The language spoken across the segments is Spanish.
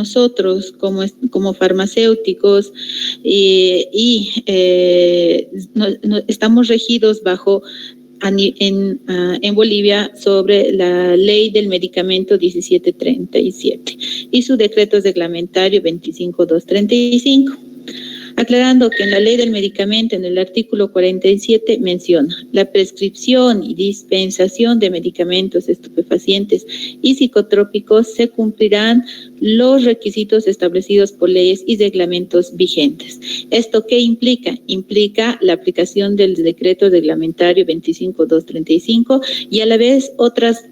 nosotros como farmacéuticos estamos regidos bajo en Bolivia sobre la ley del medicamento 1737 y su decreto reglamentario 25235. Aclarando que en la ley del medicamento, en el artículo 47, menciona la prescripción y dispensación de medicamentos estupefacientes y psicotrópicos se cumplirán los requisitos establecidos por leyes y reglamentos vigentes. ¿Esto qué implica? Implica la aplicación del decreto reglamentario 25235 y a la vez otras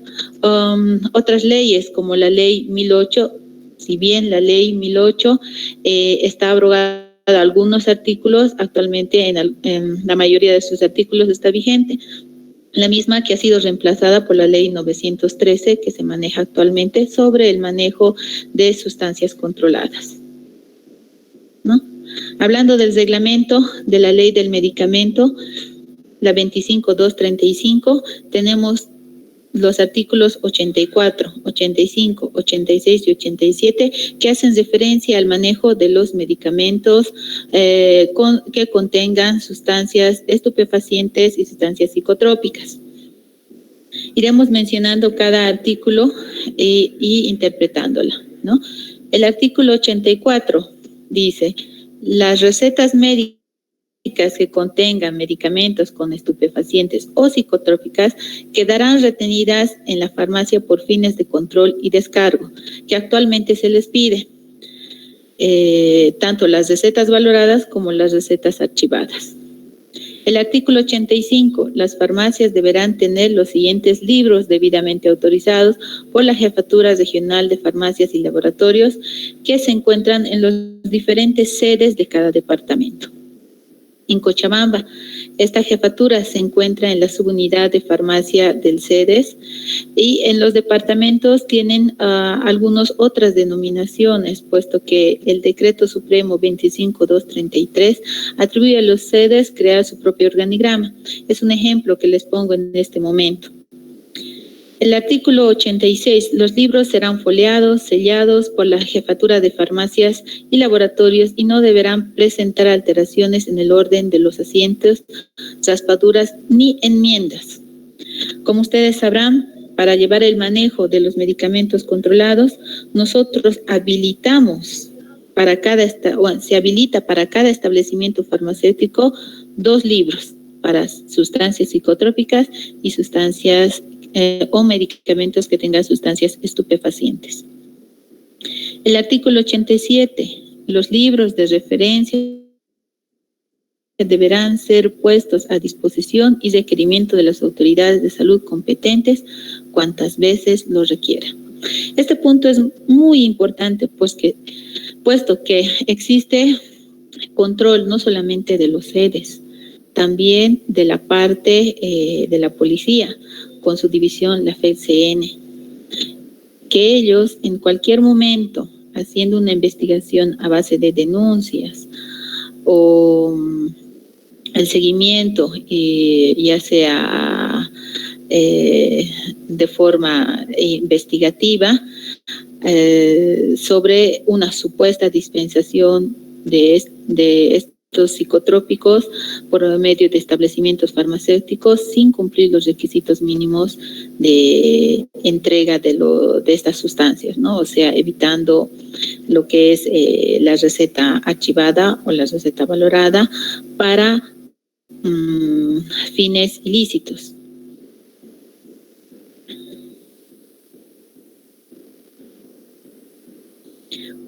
leyes como la ley 1008, si bien la ley 1008 está abrogada algunos artículos, actualmente en la mayoría de sus artículos está vigente, la misma que ha sido reemplazada por la ley 913 que se maneja actualmente sobre el manejo de sustancias controladas, ¿no? Hablando del reglamento de la ley del medicamento, la 25235, tenemos los artículos 84, 85, 86 y 87 que hacen referencia al manejo de los medicamentos que contengan sustancias estupefacientes y sustancias psicotrópicas. Iremos mencionando cada artículo y interpretándola, ¿no? El artículo 84 dice: las recetas médicas que contengan medicamentos con estupefacientes o psicotrópicas quedarán retenidas en la farmacia por fines de control y descargo, que actualmente se les pide, tanto las recetas valoradas como las recetas archivadas. El artículo 85, las farmacias deberán tener los siguientes libros debidamente autorizados por la Jefatura Regional de Farmacias y Laboratorios que se encuentran en las diferentes sedes de cada departamento. En Cochabamba, esta jefatura se encuentra en la subunidad de farmacia del CEDES y en los departamentos tienen algunas otras denominaciones, puesto que el Decreto Supremo 25233 atribuye a los CEDES crear su propio organigrama. Es un ejemplo que les pongo en este momento. El artículo 86, los libros serán foliados, sellados por la Jefatura de Farmacias y Laboratorios y no deberán presentar alteraciones en el orden de los asientos, raspaduras ni enmiendas. Como ustedes sabrán, para llevar el manejo de los medicamentos controlados, nosotros se habilita para cada establecimiento farmacéutico 2 libros para sustancias psicotrópicas y sustancias o medicamentos que tengan sustancias estupefacientes. El artículo 87. Los libros de referencia deberán ser puestos a disposición y requerimiento de las autoridades de salud competentes cuantas veces lo requieran. Este punto es muy importante, puesto que existe control no solamente de los CEDES, también de la parte de la policía, con su división, la FEDCN, que ellos en cualquier momento, haciendo una investigación a base de denuncias o el seguimiento, ya sea de forma investigativa, sobre una supuesta dispensación de estos psicotrópicos por medio de establecimientos farmacéuticos sin cumplir los requisitos mínimos de entrega de estas sustancias, ¿no? O sea, evitando lo que es la receta archivada o la receta valorada para fines ilícitos.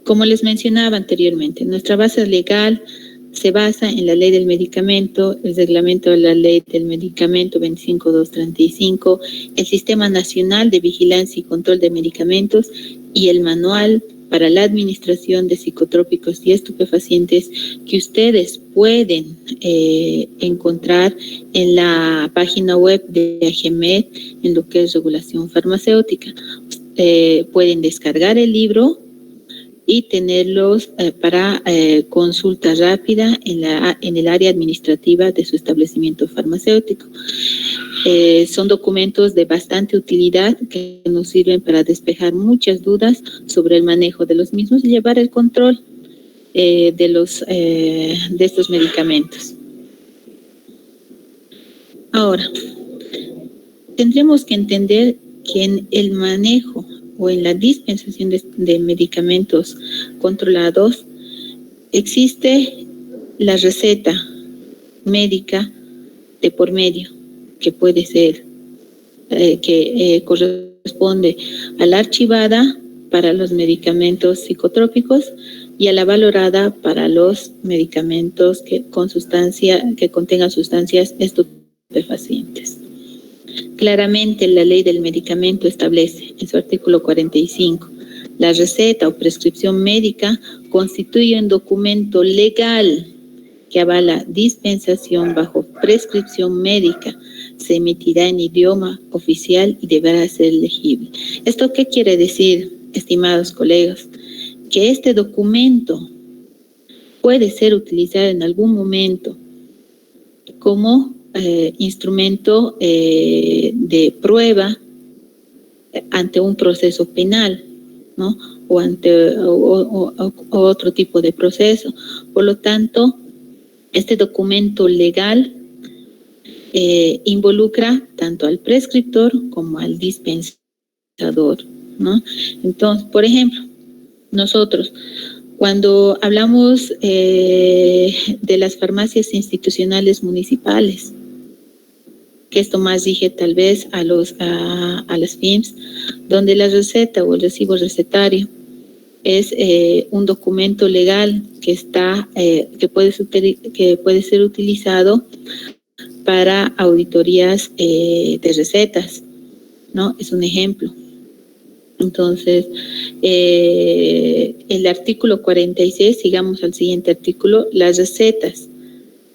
Como les mencionaba anteriormente, nuestra base legal se basa en la ley del medicamento, el reglamento de la ley del medicamento 25235, el Sistema Nacional de Vigilancia y Control de Medicamentos y el Manual para la Administración de Psicotrópicos y Estupefacientes que ustedes pueden encontrar en la página web de AGEMED en lo que es regulación farmacéutica. Pueden descargar el libro y tenerlos para consulta rápida en el área administrativa de su establecimiento farmacéutico. Son documentos de bastante utilidad que nos sirven para despejar muchas dudas sobre el manejo de los mismos y llevar el control de estos medicamentos. Ahora, tendremos que entender que en el manejo o en la dispensación de medicamentos controlados existe la receta médica de por medio, que puede ser, que corresponde a la archivada para los medicamentos psicotrópicos y a la valorada para los medicamentos que contengan sustancias estupefacientes. Claramente la ley del medicamento establece en su artículo 45, la receta o prescripción médica constituye un documento legal que avala dispensación bajo prescripción médica, se emitirá en idioma oficial y deberá ser legible. ¿Esto qué quiere decir, estimados colegas? Que este documento puede ser utilizado en algún momento como instrumento de prueba ante un proceso penal, ¿no? O ante otro tipo de proceso. Por lo tanto, este documento legal involucra tanto al prescriptor como al dispensador, ¿no? Entonces, por ejemplo, nosotros cuando hablamos de las farmacias institucionales municipales, que esto más dije tal vez a las FIMS, donde la receta o el recibo recetario es un documento legal que puede ser utilizado para auditorías de recetas, ¿no? Es un ejemplo. Entonces, el artículo 46, sigamos al siguiente artículo, las recetas,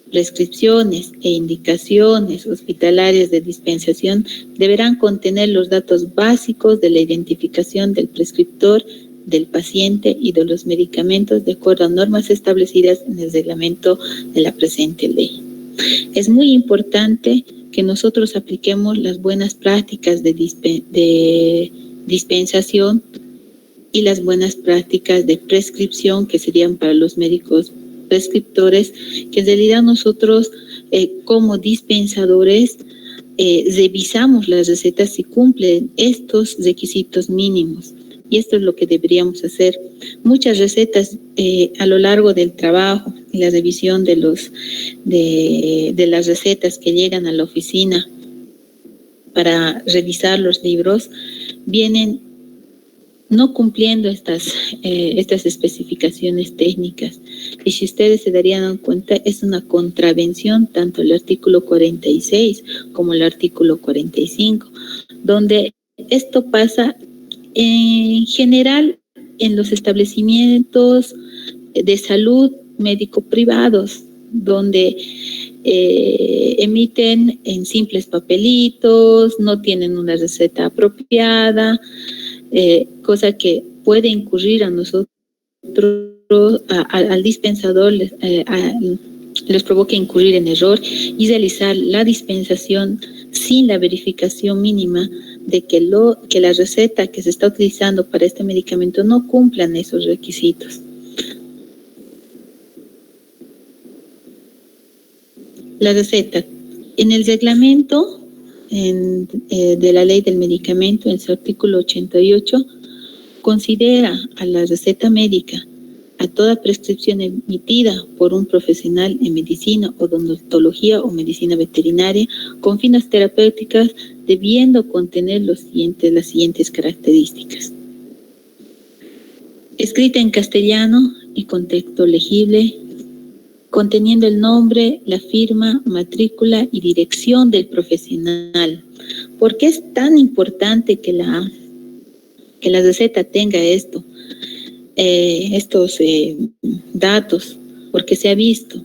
prescripciones e indicaciones hospitalarias de dispensación deberán contener los datos básicos de la identificación del prescriptor, del paciente y de los medicamentos de acuerdo a normas establecidas en el reglamento de la presente ley. Es muy importante que nosotros apliquemos las buenas prácticas de dispensación y las buenas prácticas de prescripción que serían para los médicos prescriptores, que en realidad nosotros como dispensadores revisamos las recetas si cumplen estos requisitos mínimos. Y esto es lo que deberíamos hacer. Muchas recetas a lo largo del trabajo y la revisión de las recetas que llegan a la oficina para revisar los libros, vienen no cumpliendo estas especificaciones técnicas. Y si ustedes se darían cuenta, es una contravención tanto el artículo 46 como el artículo 45, donde esto pasa en general en los establecimientos de salud médico-privados, donde emiten en simples papelitos, no tienen una receta apropiada, cosa que puede incurrir a nosotros, al dispensador, les provoca incurrir en error y realizar la dispensación sin la verificación mínima de que la receta que se está utilizando para este medicamento no cumplan esos requisitos. La receta. En el reglamento de la ley del medicamento, en su artículo 88, considera a la receta médica a toda prescripción emitida por un profesional en medicina, odontología o medicina veterinaria con fines terapéuticas, debiendo contener las siguientes características. Escrita en castellano y con texto legible, conteniendo el nombre, la firma, matrícula y dirección del profesional. ¿Por qué es tan importante que la receta tenga estos datos? Porque se ha visto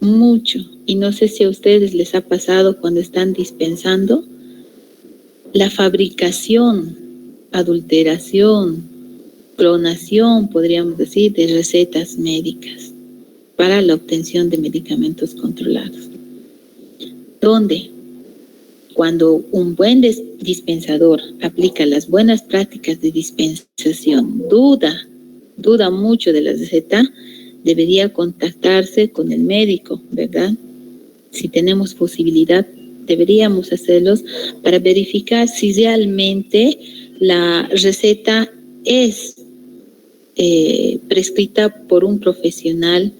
mucho, y no sé si a ustedes les ha pasado cuando están dispensando, la fabricación, adulteración, clonación, podríamos decir, de recetas médicas para la obtención de medicamentos controlados. ¿Dónde? Cuando un buen dispensador aplica las buenas prácticas de dispensación, duda mucho de la receta, debería contactarse con el médico, ¿verdad? Si tenemos posibilidad, deberíamos hacerlos para verificar si realmente la receta es prescrita por un profesional,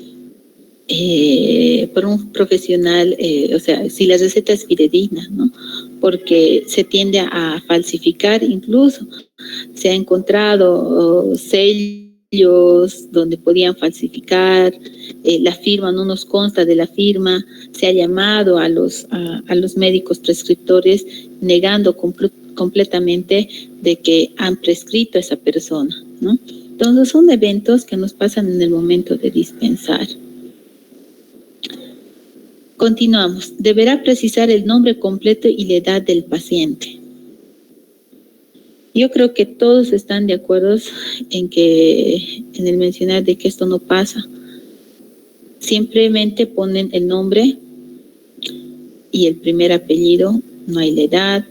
o sea, si la receta es fidedigna, ¿no? Porque se tiende a falsificar, incluso se ha encontrado sellos donde podían falsificar, la firma no nos consta de la firma, se ha llamado a los médicos prescriptores negando completamente de que han prescrito a esa persona, ¿no? Entonces son eventos que nos pasan en el momento de dispensar. Continuamos. Deberá precisar el nombre completo y la edad del paciente. Yo creo que todos están de acuerdo en el mencionar de que esto no pasa. Simplemente ponen el nombre y el primer apellido, no hay la edad.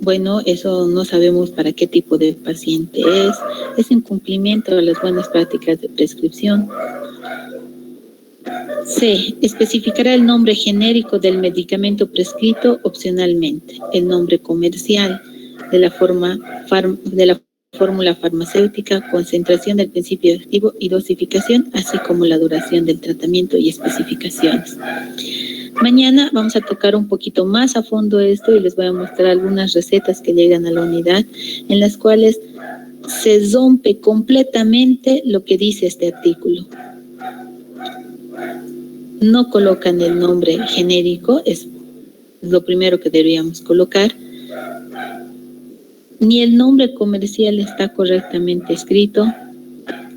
Bueno, eso no sabemos para qué tipo de paciente es incumplimiento de las buenas prácticas de prescripción. C. Especificará el nombre genérico del medicamento prescrito opcionalmente, el nombre comercial de la fórmula farmacéutica, concentración del principio activo y dosificación, así como la duración del tratamiento y especificaciones. Mañana vamos a tocar un poquito más a fondo esto y les voy a mostrar algunas recetas que llegan a la unidad en las cuales se rompe completamente lo que dice este artículo. No colocan el nombre genérico, es lo primero que deberíamos colocar, ni el nombre comercial está correctamente escrito,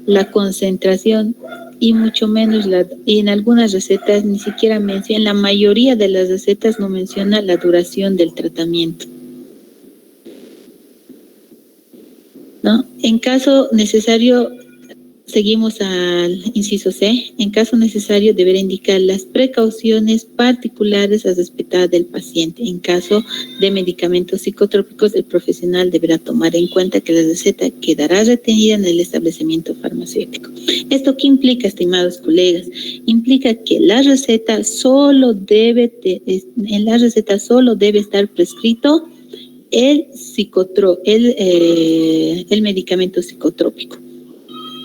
la concentración y mucho menos y en algunas recetas ni siquiera menciona, en la mayoría de las recetas no menciona la duración del tratamiento, ¿no? En caso necesario, seguimos al inciso C, en caso necesario deberá indicar las precauciones particulares a respetar del paciente. En caso de medicamentos psicotrópicos, el profesional deberá tomar en cuenta que la receta quedará retenida en el establecimiento farmacéutico. ¿Esto qué implica, estimados colegas? Implica que la receta solo debe estar prescrito el medicamento psicotrópico.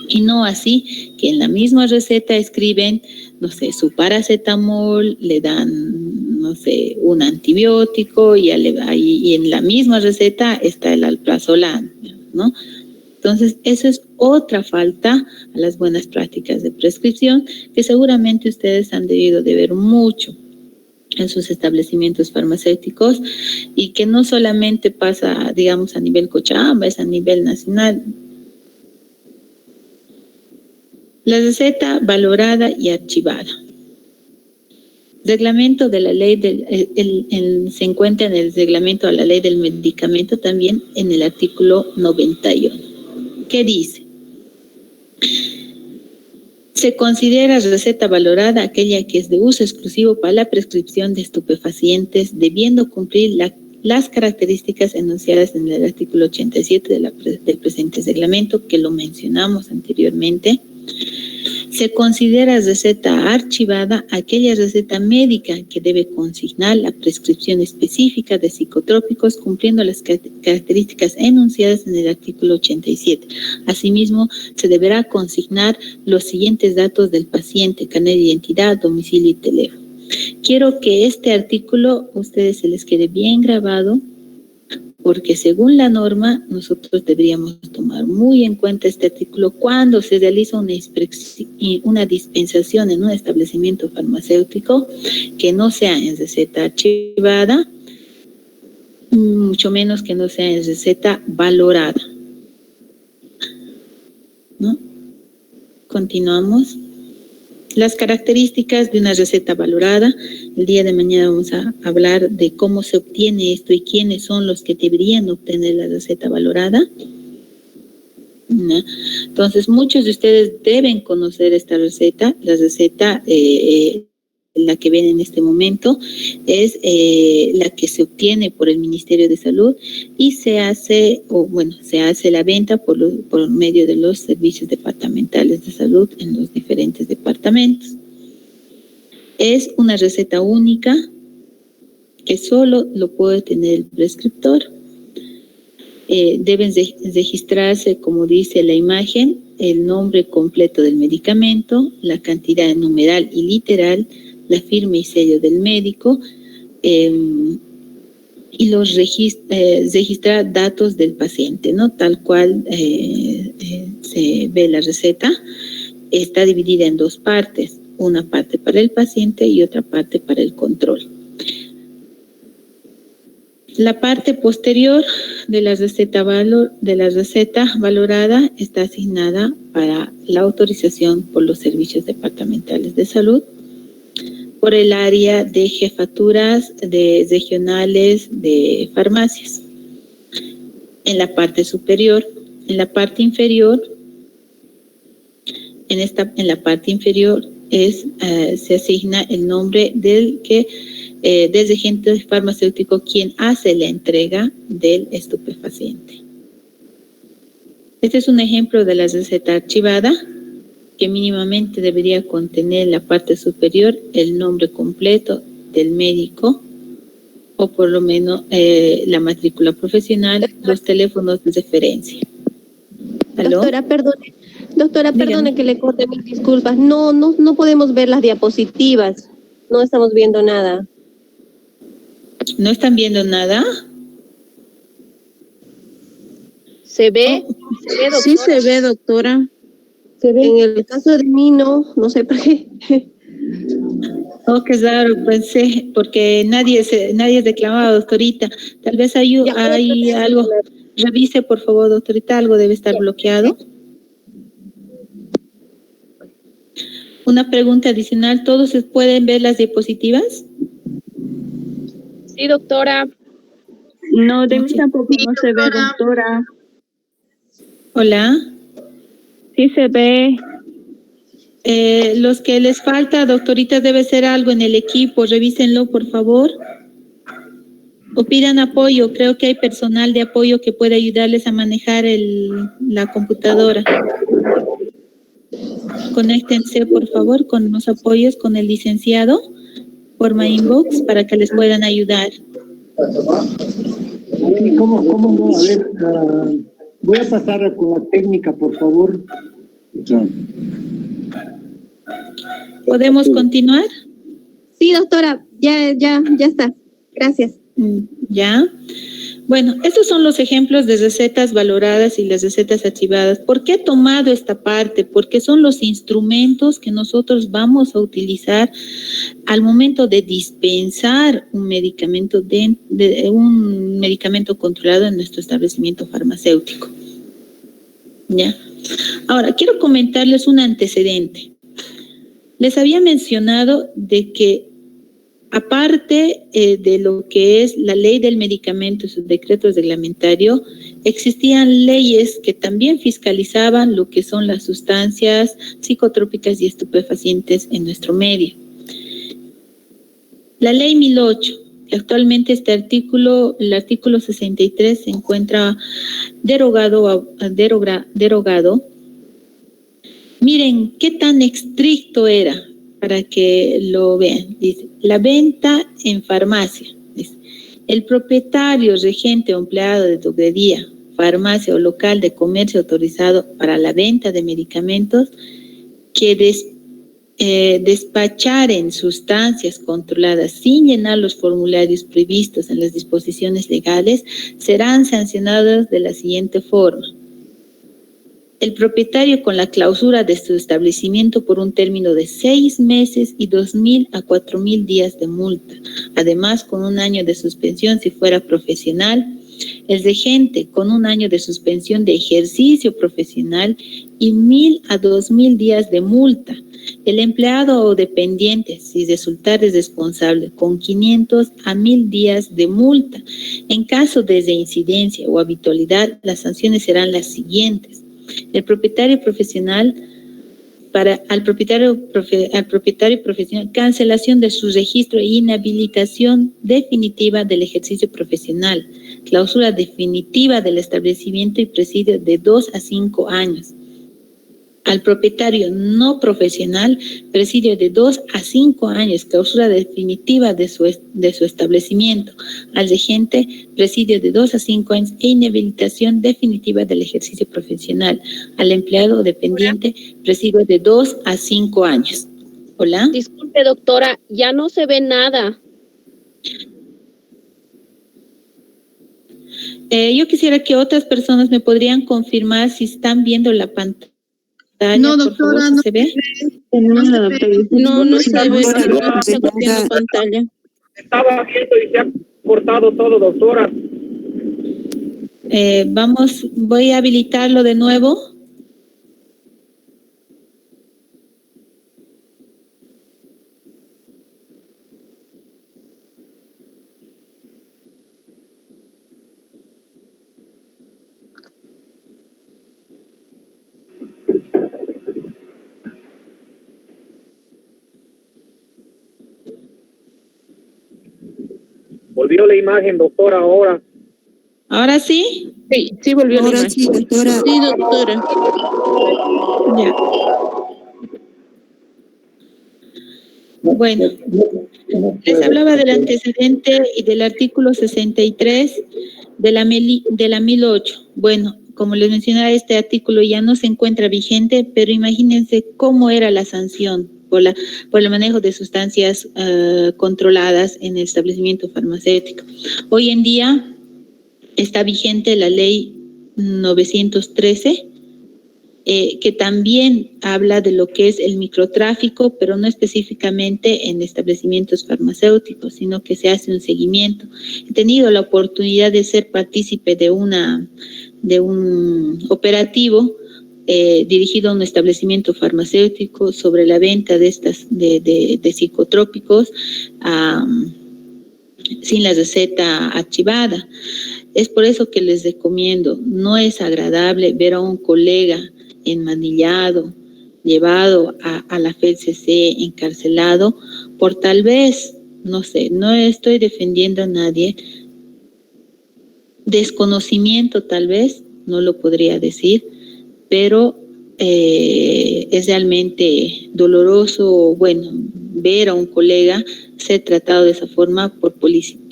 Y no así que en la misma receta escriben, no sé, su paracetamol, le dan, no sé, un antibiótico y en la misma receta está el alprazolam, ¿no? Entonces, eso es otra falta a las buenas prácticas de prescripción que seguramente ustedes han debido de ver mucho en sus establecimientos farmacéuticos y que no solamente pasa, digamos, a nivel Cochabamba, es a nivel nacional. La receta valorada y archivada. Reglamento de la ley se encuentra en el reglamento a la ley del medicamento también en el artículo 91. ¿Qué dice? Se considera receta valorada aquella que es de uso exclusivo para la prescripción de estupefacientes, debiendo cumplir las características enunciadas en el artículo 87 del presente reglamento, que lo mencionamos anteriormente. Se considera receta archivada aquella receta médica que debe consignar la prescripción específica de psicotrópicos cumpliendo las características enunciadas en el artículo 87. Asimismo, se deberá consignar los siguientes datos del paciente: carnet de identidad, domicilio y teléfono. Quiero que este artículo a ustedes se les quede bien grabado, porque según la norma nosotros deberíamos tomar muy en cuenta este artículo cuando se realiza una dispensación en un establecimiento farmacéutico que no sea en receta archivada, mucho menos que no sea en receta valorada, ¿no? Continuamos. Las características de una receta valorada. El día de mañana vamos a hablar de cómo se obtiene esto y quiénes son los que deberían obtener la receta valorada. ¿no? Entonces, muchos de ustedes deben conocer esta receta. La receta, la que viene en este momento, es la que se obtiene por el Ministerio de Salud y se hace la venta por medio de los servicios departamentales de salud en los diferentes departamentos. Es una receta única que solo lo puede tener el prescriptor. Deben registrarse, como dice la imagen, el nombre completo del medicamento, la cantidad numeral y literal, la firma y sello del médico, y registrar datos del paciente, ¿no? Tal cual se ve la receta. Está dividida en dos partes, una parte para el paciente y otra parte para el control. La parte posterior de la receta valorada está asignada para la autorización por los servicios departamentales de salud, por el área de jefaturas de regionales de farmacias. En la parte superior, en la parte inferior, en la parte inferior se asigna el nombre del agente farmacéutico quien hace la entrega del estupefaciente. Este es un ejemplo de la receta archivada que mínimamente debería contener en la parte superior el nombre completo del médico o por lo menos la matrícula profesional, los teléfonos de referencia. ¿Aló? Doctora, perdone que le corte, mis disculpas. No podemos ver las diapositivas. No estamos viendo nada. ¿No están viendo nada? ¿Se ve? ¿Se ve, doctora? Sí se ve, doctora. ¿Se ve? En el caso de mí no sé por qué. Oh, qué raro, pensé, porque nadie es reclamado, doctorita. Tal vez hay algo. Revise, por favor, doctorita, algo debe estar bloqueado. Una pregunta adicional, ¿todos pueden ver las diapositivas? Sí, doctora. No, de mí tampoco no se ve, doctora. Hola. Sí se ve. Los que les falta, doctorita, debe ser algo en el equipo, revísenlo, por favor. O pidan apoyo, creo que hay personal de apoyo que puede ayudarles a manejar la computadora. Conéctense, por favor, con los apoyos, con el licenciado, por my inbox, para que les puedan ayudar. ¿Cómo no? A ver, voy a pasar con la técnica, por favor. ¿Podemos continuar? Sí, doctora, ya está. Gracias. Ya. Bueno, estos son los ejemplos de recetas valoradas y las recetas archivadas. ¿Por qué he tomado esta parte? Porque son los instrumentos que nosotros vamos a utilizar al momento de dispensar un medicamento un medicamento controlado en nuestro establecimiento farmacéutico. ¿Ya? Ahora, quiero comentarles un antecedente. Les había mencionado de que aparte de lo que es la ley del medicamento y sus decretos reglamentarios, existían leyes que también fiscalizaban lo que son las sustancias psicotrópicas y estupefacientes en nuestro medio. La ley 1008, que actualmente el artículo 63 se encuentra derogado. Miren qué tan estricto era, para que lo vean. Dice, la venta en farmacia. Dice, el propietario, regente o empleado de droguería, farmacia o local de comercio autorizado para la venta de medicamentos que despacharen sustancias controladas sin llenar los formularios previstos en las disposiciones legales serán sancionados de la siguiente forma. El propietario con la clausura de su establecimiento por un término de 6 meses y 2.000 a 4.000 días de multa. Además, con 1 año de suspensión si fuera profesional. El regente con 1 año de suspensión de ejercicio profesional y 1.000 a 2.000 días de multa. El empleado o dependiente, si resultare responsable, con 500 a 1.000 días de multa. En caso de reincidencia o habitualidad, las sanciones serán las siguientes. El propietario profesional, al propietario profesional, cancelación de su registro e inhabilitación definitiva del ejercicio profesional, clausura definitiva del establecimiento y presidio de 2 a 5 años. Al propietario no profesional, presidio de 2 a 5 años, clausura definitiva de su establecimiento. Al regente, presidio de 2 a 5 años e inhabilitación definitiva del ejercicio profesional. Al empleado o dependiente, presidio de 2 a 5 años. Hola. Disculpe, doctora, ya no se ve nada. Yo quisiera que otras personas me podrían confirmar si están viendo la pantalla. No, doctora, favor, no ¿se ve? No se ve la pantalla. Estaba viendo y se ha cortado todo, doctora. Voy a habilitarlo de nuevo. Volvió la imagen, doctora, ahora. ¿Ahora sí? Sí, volvió la imagen. Sí, doctora. Sí, doctora. Ya. Bueno, les hablaba del antecedente y del artículo 63 de la 1008. Bueno, como les mencionaba, este artículo ya no se encuentra vigente, pero imagínense cómo era la sanción por el manejo de sustancias controladas en el establecimiento farmacéutico. Hoy en día está vigente la ley 913, que también habla de lo que es el microtráfico, pero no específicamente en establecimientos farmacéuticos, sino que se hace un seguimiento. He tenido la oportunidad de ser partícipe de un operativo dirigido a un establecimiento farmacéutico sobre la venta de de psicotrópicos sin la receta archivada. Es por eso que les recomiendo, no es agradable ver a un colega enmanillado, llevado a la FELCC, encarcelado, por tal vez, no sé, no estoy defendiendo a nadie, desconocimiento tal vez, no lo podría decir, pero es realmente doloroso, bueno, ver a un colega ser tratado de esa forma por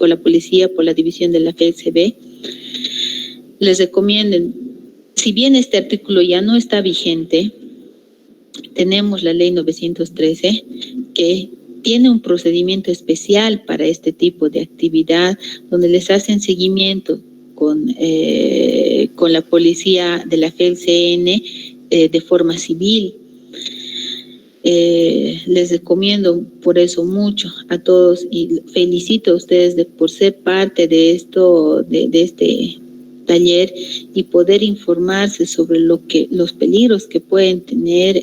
la policía, por la división de la FELCB. Les recomiendo, si bien este artículo ya no está vigente, tenemos la ley 913 que tiene un procedimiento especial para este tipo de actividad, donde les hacen seguimiento con la policía de la FELCN de forma civil. Les recomiendo por eso mucho a todos y felicito a ustedes por ser parte de este taller y poder informarse sobre los peligros que pueden tener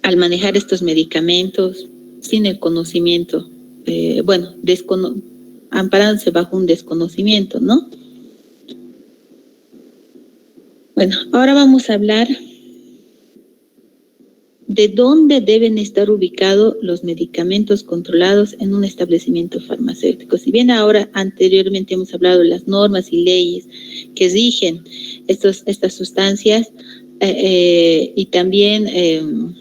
al manejar estos medicamentos sin el conocimiento, amparándose bajo un desconocimiento, ¿no? Bueno, ahora vamos a hablar de dónde deben estar ubicados los medicamentos controlados en un establecimiento farmacéutico. Si bien ahora anteriormente hemos hablado de las normas y leyes que rigen estas sustancias y también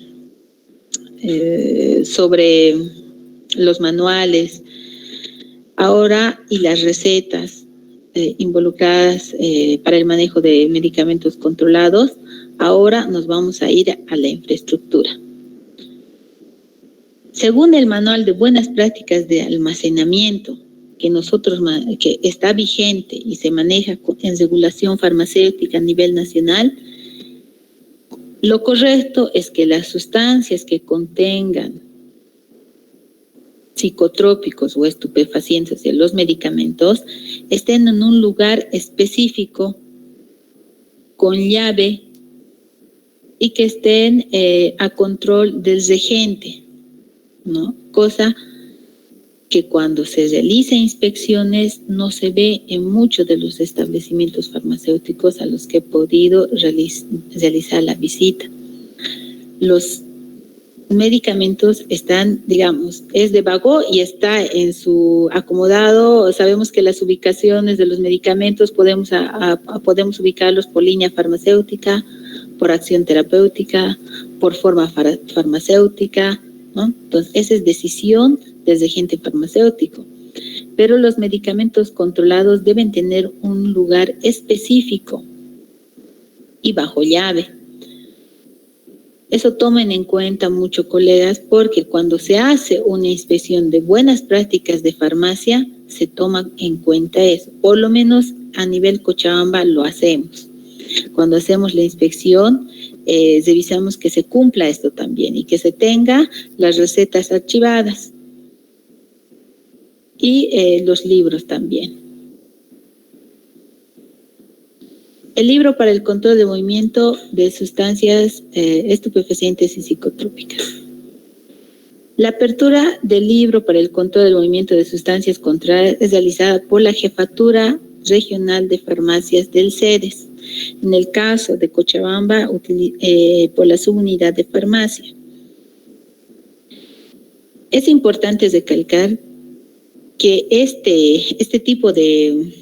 sobre los manuales, ahora y las recetas involucradas para el manejo de medicamentos controlados, ahora nos vamos a ir a la infraestructura. Según el Manual de Buenas Prácticas de Almacenamiento, que está vigente y se maneja en regulación farmacéutica a nivel nacional, lo correcto es que las sustancias que contengan psicotrópicos o estupefacientes, de los medicamentos, estén en un lugar específico con llave y que estén a control del regente, ¿no? Cosa que cuando se realizan inspecciones no se ve en muchos de los establecimientos farmacéuticos a los que he podido realizar la visita. Los medicamentos están, digamos, es de vago y está en su acomodado. Sabemos que las ubicaciones de los medicamentos podemos ubicarlos por línea farmacéutica, por acción terapéutica, por forma farmacéutica, ¿no? Entonces, esa es decisión del agente farmacéutico. Pero los medicamentos controlados deben tener un lugar específico y bajo llave. Eso tomen en cuenta mucho, colegas, porque cuando se hace una inspección de buenas prácticas de farmacia, se toma en cuenta eso. Por lo menos a nivel Cochabamba lo hacemos. Cuando hacemos la inspección, revisamos que se cumpla esto también y que se tenga las recetas archivadas y los libros también. El libro para el control de movimiento de sustancias estupefacientes y psicotrópicas. La apertura del libro para el control del movimiento de sustancias controladas es realizada por la Jefatura Regional de Farmacias del CEDES. En el caso de Cochabamba, por la subunidad de farmacia. Es importante recalcar que este tipo de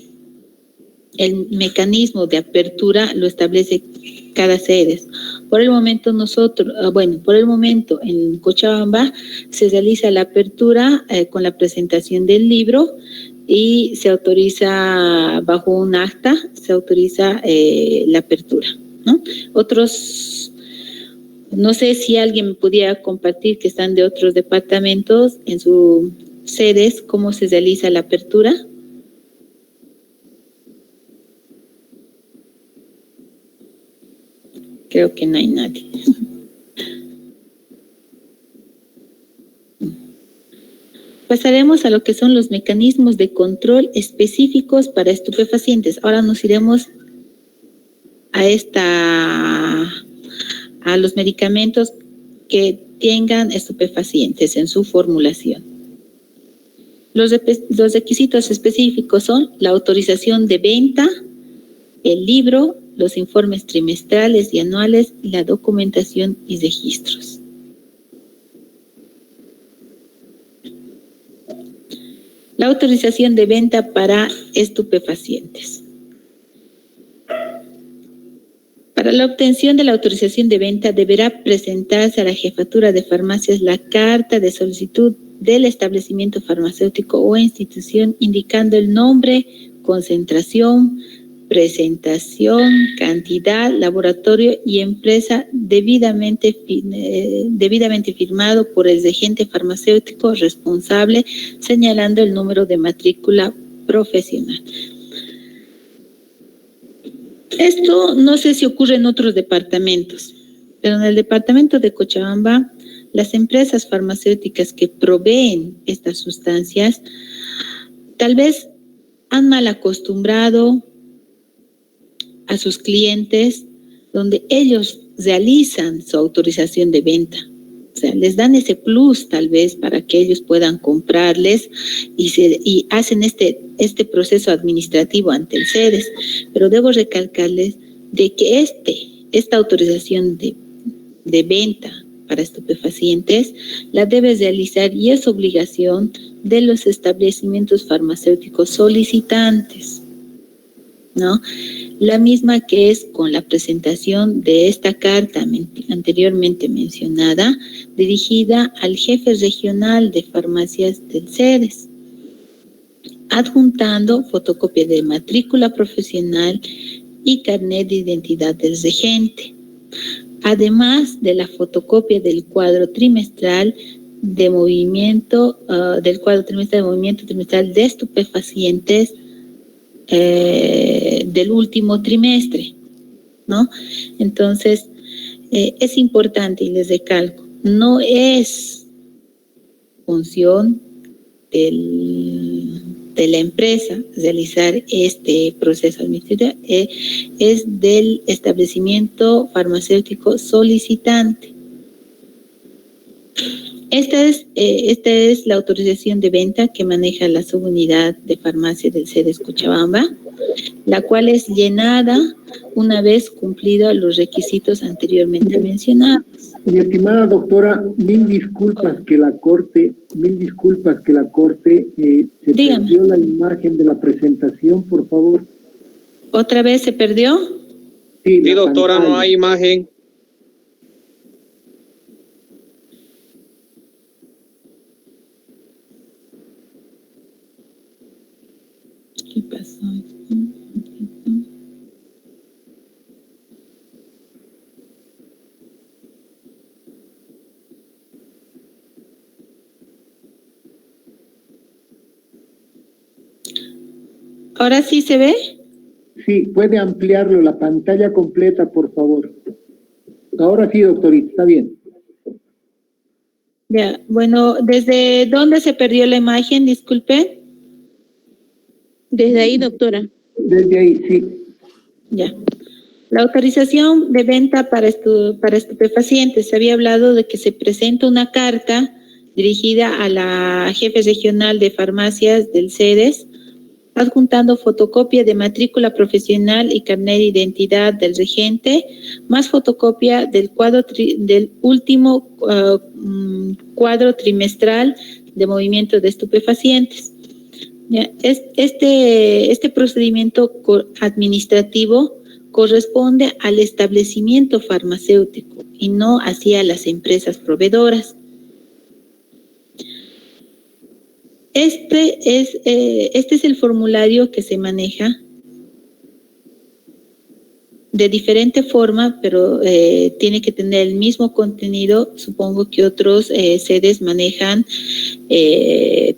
el mecanismo de apertura lo establece cada CEDES. Por el momento en Cochabamba se realiza la apertura con la presentación del libro y se autoriza bajo un acta, se autoriza la apertura, ¿no? Otros, no sé si alguien me pudiera compartir que están de otros departamentos en sus sedes, cómo se realiza la apertura. Creo que no hay nadie. Pasaremos a lo que son los mecanismos de control específicos para estupefacientes. Ahora nos iremos a los medicamentos que tengan estupefacientes en su formulación. Los requisitos específicos son la autorización de venta, el libro, los informes trimestrales y anuales, la documentación y registros. La autorización de venta para estupefacientes. Para la obtención de la autorización de venta deberá presentarse a la Jefatura de Farmacias la carta de solicitud del establecimiento farmacéutico o institución indicando el nombre, concentración, presentación, cantidad, laboratorio y empresa debidamente firmado por el agente farmacéutico responsable, señalando el número de matrícula profesional. Esto no sé si ocurre en otros departamentos, pero en el departamento de Cochabamba, las empresas farmacéuticas que proveen estas sustancias tal vez han mal acostumbrado a sus clientes, donde ellos realizan su autorización de venta. O sea, les dan ese plus tal vez para que ellos puedan comprarles y hacen este proceso administrativo ante el CEDES. Pero debo recalcarles de que esta autorización de venta para estupefacientes la debe realizar y es obligación de los establecimientos farmacéuticos solicitantes, ¿no? La misma que es con la presentación de esta carta anteriormente mencionada, dirigida al jefe regional de farmacias del CEDES, adjuntando fotocopia de matrícula profesional y carnet de identidad del regente, además de la fotocopia del cuadro trimestral de movimiento, trimestral de estupefacientes del último trimestre, ¿no? Entonces, es importante y les recalco, no es función de la empresa realizar este proceso administrativo, es del establecimiento farmacéutico solicitante. Esta es la autorización de venta que maneja la subunidad de farmacia del CEDES Cochabamba, la cual es llenada una vez cumplidos los requisitos anteriormente mencionados. Mi estimada doctora, mil disculpas que la Corte se Dígame. perdió la imagen de la presentación, por favor. ¿Otra vez se perdió? Sí, la doctora, pantalla. no hay imagen. ¿Qué pasó? ¿Ahora sí se ve? Sí, puede ampliarlo, la pantalla completa, por favor. Ahora sí, doctorita, está bien. Ya, bueno, ¿desde dónde se perdió la imagen? Disculpe. Desde ahí, doctora. Desde ahí, sí. Ya. La autorización de venta para estupefacientes. Se había hablado de que se presenta una carta dirigida a la jefe regional de farmacias del CEDES, adjuntando fotocopia de matrícula profesional y carnet de identidad del regente, más fotocopia del del último cuadro trimestral de movimiento de estupefacientes. Ya, este procedimiento administrativo corresponde al establecimiento farmacéutico y no hacia las empresas proveedoras. Este es el formulario que se maneja de diferente forma, pero tiene que tener el mismo contenido. Supongo que otros sedes manejan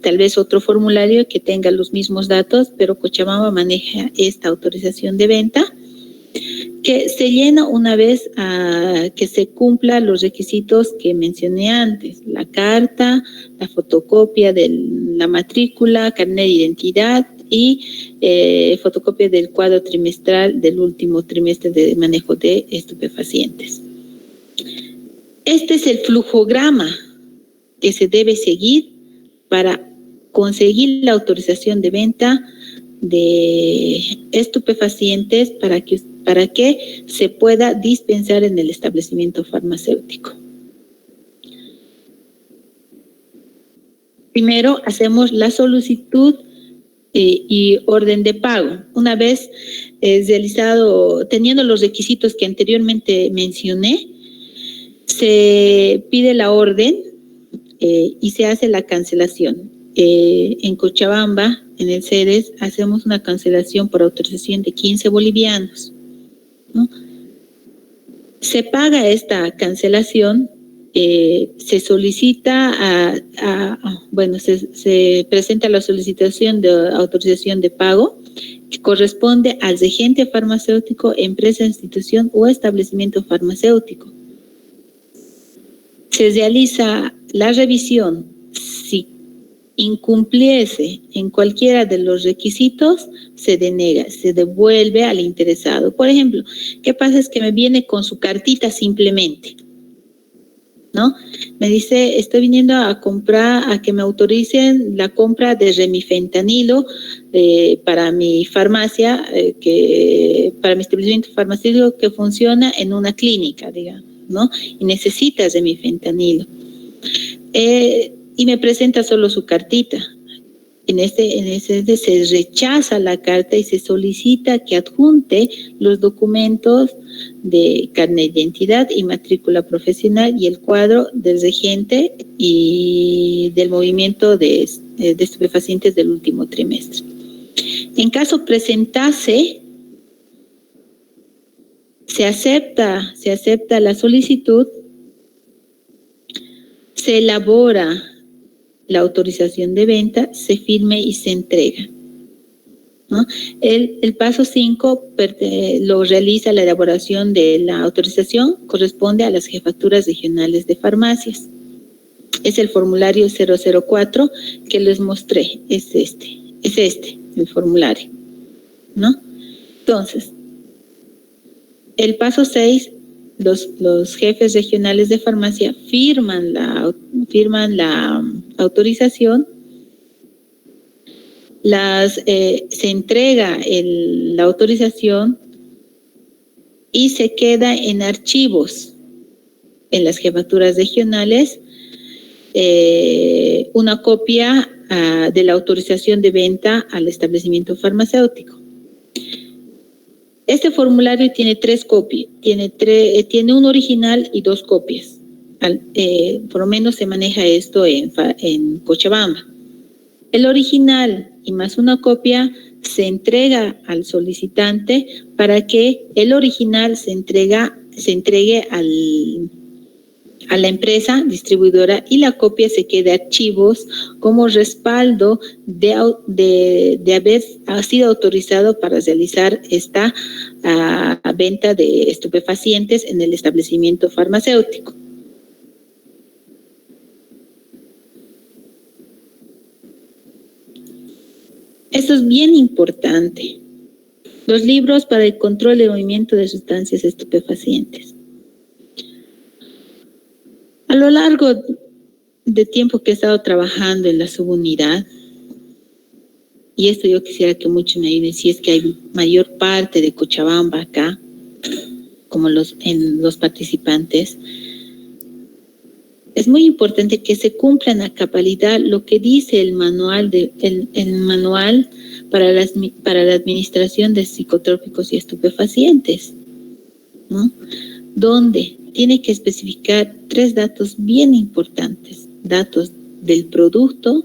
tal vez otro formulario que tenga los mismos datos, pero Cochabamba maneja esta autorización de venta, que se llena una vez que se cumplan los requisitos que mencioné antes: la carta, la fotocopia de la matrícula, carnet de identidad y fotocopia del cuadro trimestral del último trimestre de manejo de estupefacientes. Este es el flujograma que se debe seguir para conseguir la autorización de venta de estupefacientes para que se pueda dispensar en el establecimiento farmacéutico. Primero hacemos la solicitud y orden de pago. Una vez realizado, teniendo los requisitos que anteriormente mencioné, se pide la orden y se hace la cancelación. En Cochabamba, en el CEDES, hacemos una cancelación por autorización de 15 bolivianos, ¿no? Se paga esta cancelación, se solicita se presenta la solicitación de autorización de pago que corresponde al regente farmacéutico, empresa, institución o establecimiento farmacéutico. Se realiza la revisión. Si incumpliese en cualquiera de los requisitos, se denega, se devuelve al interesado. Por ejemplo, ¿qué pasa? Es que me viene con su cartita simplemente, ¿no? Me dice, estoy viniendo a comprar, a que me autoricen la compra de remifentanilo para mi farmacia, para mi establecimiento farmacéutico que funciona en una clínica, digamos, ¿no? Y necesita remifentanilo. Y me presenta solo su cartita. En ese se rechaza la carta y se solicita que adjunte los documentos de carnet de identidad y matrícula profesional y el cuadro del regente y del movimiento de estupefacientes del último trimestre. En caso presentase, se acepta la solicitud, se elabora la autorización de venta, se firme y se entrega, ¿no? El paso 5 lo realiza la elaboración de la autorización, corresponde a las jefaturas regionales de farmacias. Es el formulario 004 que les mostré, es este, el formulario, ¿no? Entonces, el paso 6 los jefes regionales de farmacia firman la autorización, se entrega la autorización y se queda en archivos en las jefaturas regionales una copia de la autorización de venta al establecimiento farmacéutico. Este formulario tiene 3 copias, tiene un original y 2 copias. Por lo menos se maneja esto en Cochabamba. El original y más una copia se entrega al solicitante para que el original se entregue a la empresa distribuidora y la copia se quede archivos como respaldo de haber sido autorizado para realizar esta venta de estupefacientes en el establecimiento farmacéutico. Esto es bien importante. Los libros para el control de movimiento de sustancias estupefacientes. A lo largo de tiempo que he estado trabajando en la subunidad, y esto yo quisiera que muchos me ayuden, si es que hay mayor parte de Cochabamba acá, como los participantes, es muy importante que se cumplan a cabalidad lo que dice el manual para la administración de psicotrópicos y estupefacientes, ¿no? Donde tiene que especificar 3 datos bien importantes: datos del producto,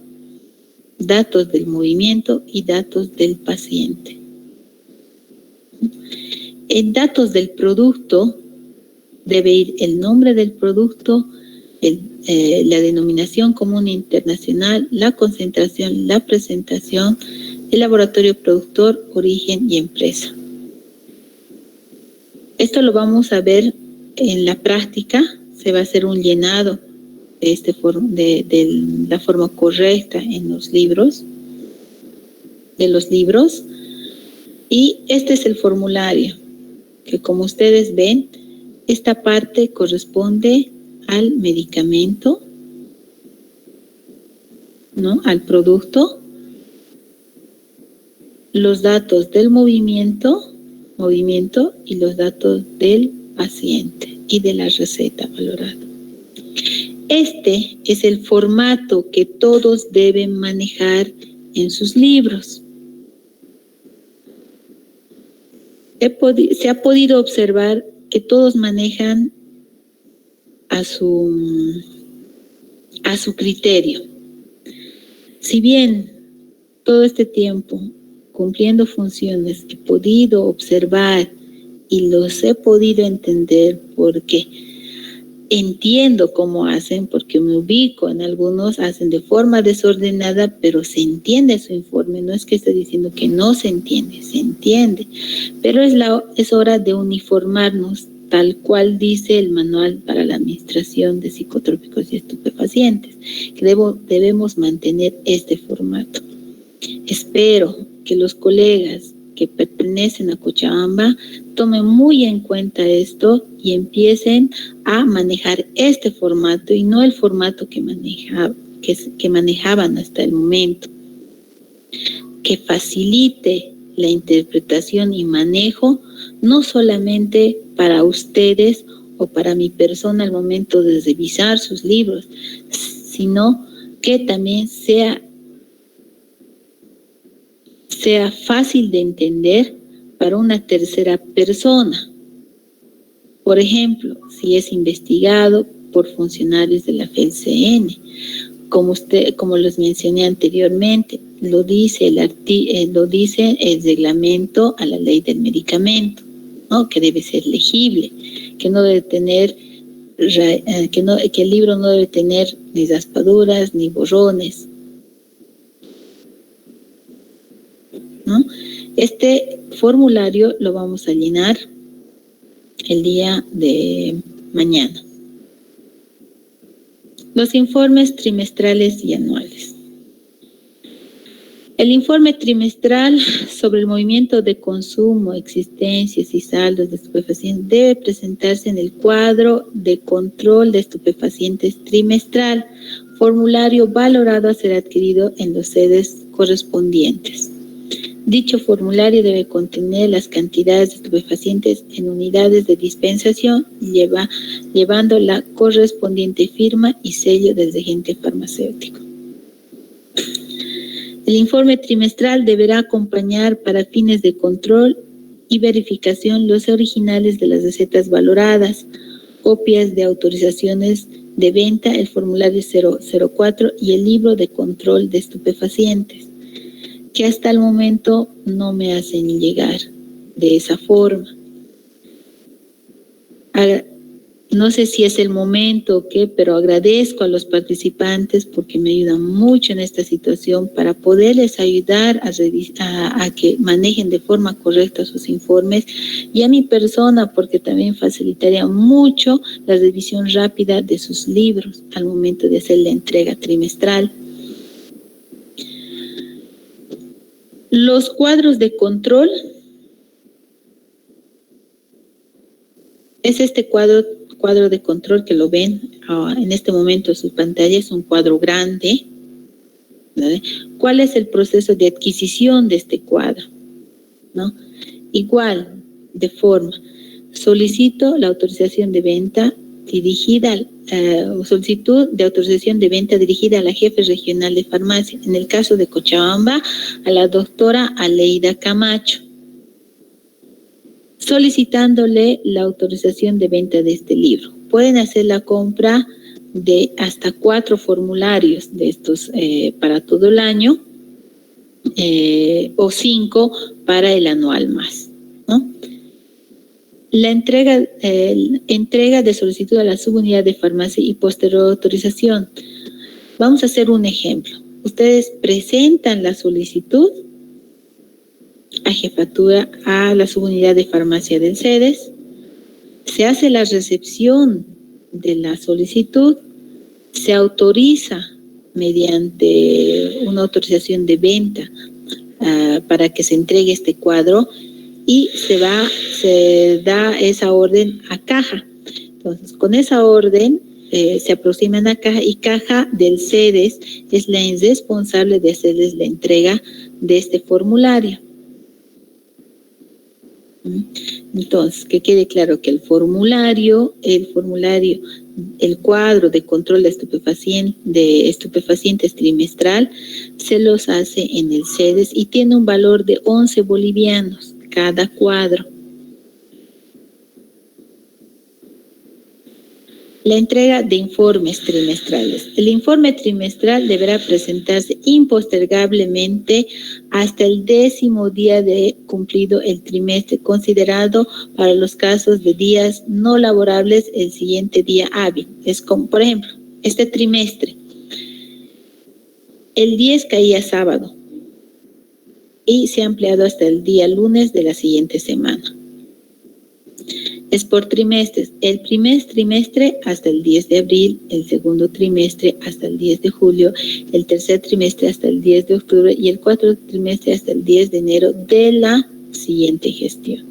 datos del movimiento y datos del paciente. En datos del producto debe ir el nombre del producto, la denominación común internacional, la concentración, la presentación, el laboratorio productor, origen y empresa. Esto lo vamos a ver en la práctica. Se va a hacer un llenado de la forma correcta en los libros, y este es el formulario que, como ustedes ven, esta parte corresponde al medicamento, ¿no? Al producto, los datos del movimiento y los datos del paciente y de la receta valorada. Este es el formato que todos deben manejar en sus libros. Se ha podido observar que todos manejan a su criterio. Si bien todo este tiempo cumpliendo funciones que he podido observar y los he podido entender porque entiendo cómo hacen, porque me ubico en algunos, hacen de forma desordenada, pero se entiende su informe. No es que esté diciendo que no se entiende, se entiende, pero es hora de uniformarnos tal cual dice el manual para la administración de psicotrópicos y estupefacientes, que debemos mantener este formato. Espero que los colegas que pertenecen a Cochabamba tomen muy en cuenta esto y empiecen a manejar este formato y no el formato que manejaban hasta el momento, que facilite la interpretación y manejo no solamente para ustedes o para mi persona al momento de revisar sus libros, sino que también sea fácil de entender para una tercera persona. Por ejemplo, si es investigado por funcionarios de la FELCN, como les mencioné anteriormente, lo dice el reglamento a la ley del medicamento, ¿no? Que debe ser legible, que no debe tener, que el libro no debe tener ni raspaduras ni borrones, ¿no? Este formulario lo vamos a llenar el día de mañana. Los informes trimestrales y anuales. El informe trimestral sobre el movimiento de consumo, existencias y saldos de estupefacientes debe presentarse en el cuadro de control de estupefacientes trimestral, formulario valorado a ser adquirido en los sedes correspondientes. Dicho formulario debe contener las cantidades de estupefacientes en unidades de dispensación, llevando la correspondiente firma y sello del agente farmacéutico. El informe trimestral deberá acompañar para fines de control y verificación los originales de las recetas valoradas, copias de autorizaciones de venta, el formulario 004 y el libro de control de estupefacientes, que hasta el momento no me hacen llegar de esa forma. No sé si es el momento o qué, pero agradezco a los participantes porque me ayudan mucho en esta situación para poderles ayudar a que manejen de forma correcta sus informes, y a mi persona porque también facilitaría mucho la revisión rápida de sus libros al momento de hacer la entrega trimestral. Los cuadros de control es este cuadro de control que lo ven en este momento en su pantalla. Es un cuadro grande, ¿vale? ¿Cuál es el proceso de adquisición de este cuadro? ¿No? Igual, de forma, solicito la autorización de venta dirigida, solicitud de autorización de venta dirigida a la jefe regional de farmacia, en el caso de Cochabamba, a la doctora Aleida Camacho, solicitándole la autorización de venta de este libro. Pueden hacer la compra de hasta 4 formularios de estos para todo el año, o 5 para el anual más, ¿no? La entrega de solicitud a la subunidad de farmacia y posterior autorización. Vamos a hacer un ejemplo. Ustedes presentan la solicitud a jefatura, a la subunidad de farmacia del CEDES, se hace la recepción de la solicitud, se autoriza mediante una autorización de venta para que se entregue este cuadro, y se da esa orden a caja. Entonces, con esa orden se aproximan a caja, y caja del CEDES es la responsable de hacerles la entrega de este formulario. Entonces, que quede claro que el cuadro de control de estupefacientes trimestral se los hace en el CEDES y tiene un valor de 11 bolivianos cada cuadro. La entrega de informes trimestrales. El informe trimestral deberá presentarse impostergablemente hasta el 10º día de cumplido el trimestre, considerado para los casos de días no laborables el siguiente día hábil. Es como, por ejemplo, este trimestre, el 10 caía sábado y se ha ampliado hasta el día lunes de la siguiente semana. Es por trimestres. El primer trimestre hasta el 10 de abril, el segundo trimestre hasta el 10 de julio, el tercer trimestre hasta el 10 de octubre y el cuarto trimestre hasta el 10 de enero de la siguiente gestión.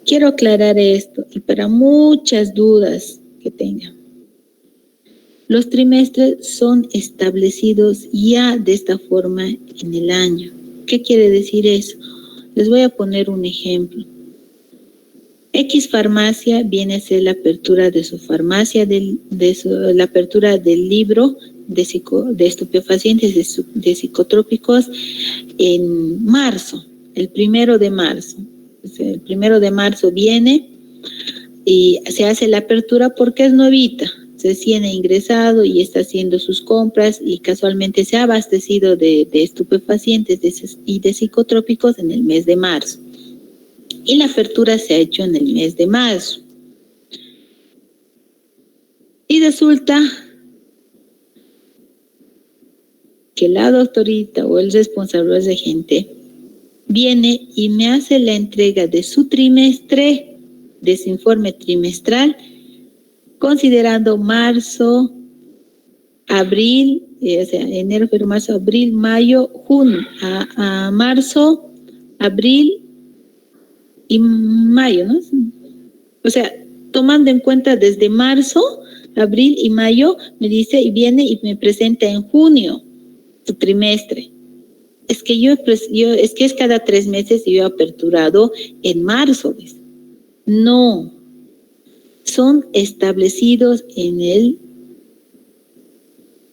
Quiero aclarar esto, y para muchas dudas que tengan. Los trimestres son establecidos ya de esta forma en el año. ¿Qué quiere decir eso? Les voy a poner un ejemplo. X farmacia viene a ser la apertura de su farmacia, la apertura del libro de estupefacientes, de psicotrópicos en marzo, el 1 de marzo. El 1 de marzo viene y se hace la apertura porque es novita, recién ha ingresado y está haciendo sus compras y casualmente se ha abastecido de estupefacientes y de psicotrópicos en el mes de marzo. Y la apertura se ha hecho en el mes de marzo. Y resulta que la doctorita o el responsable del regente viene y me hace la entrega de su trimestre, de su informe trimestral, considerando marzo, abril o sea, enero, febrero, marzo, abril, mayo, junio, a marzo, abril y mayo, ¿no? O sea, tomando en cuenta desde marzo, abril y mayo, me dice, y viene y me presenta en junio su trimestre. Es que es que es cada 3 meses y yo he aperturado en marzo, ¿ves? No, son establecidos en el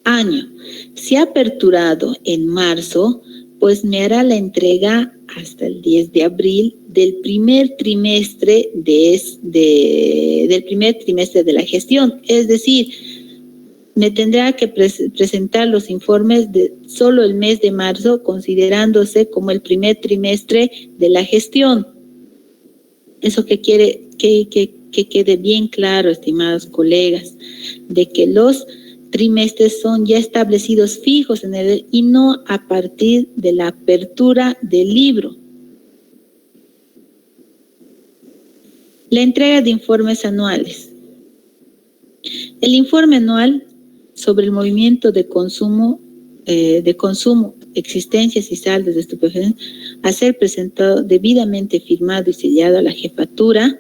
año. Si ha aperturado en marzo, pues me hará la entrega hasta el 10 de abril del primer trimestre del primer trimestre de la gestión. Es decir, me tendrá que presentar los informes de solo el mes de marzo, considerándose como el primer trimestre de la gestión. Eso que quiere que quede bien claro, estimados colegas, de que los trimestres son ya establecidos fijos en el y no a partir de la apertura del libro. La entrega de informes anuales. El informe anual sobre el movimiento de consumo, existencias y saldos de estupefacientes, a ser presentado debidamente firmado y sellado a la Jefatura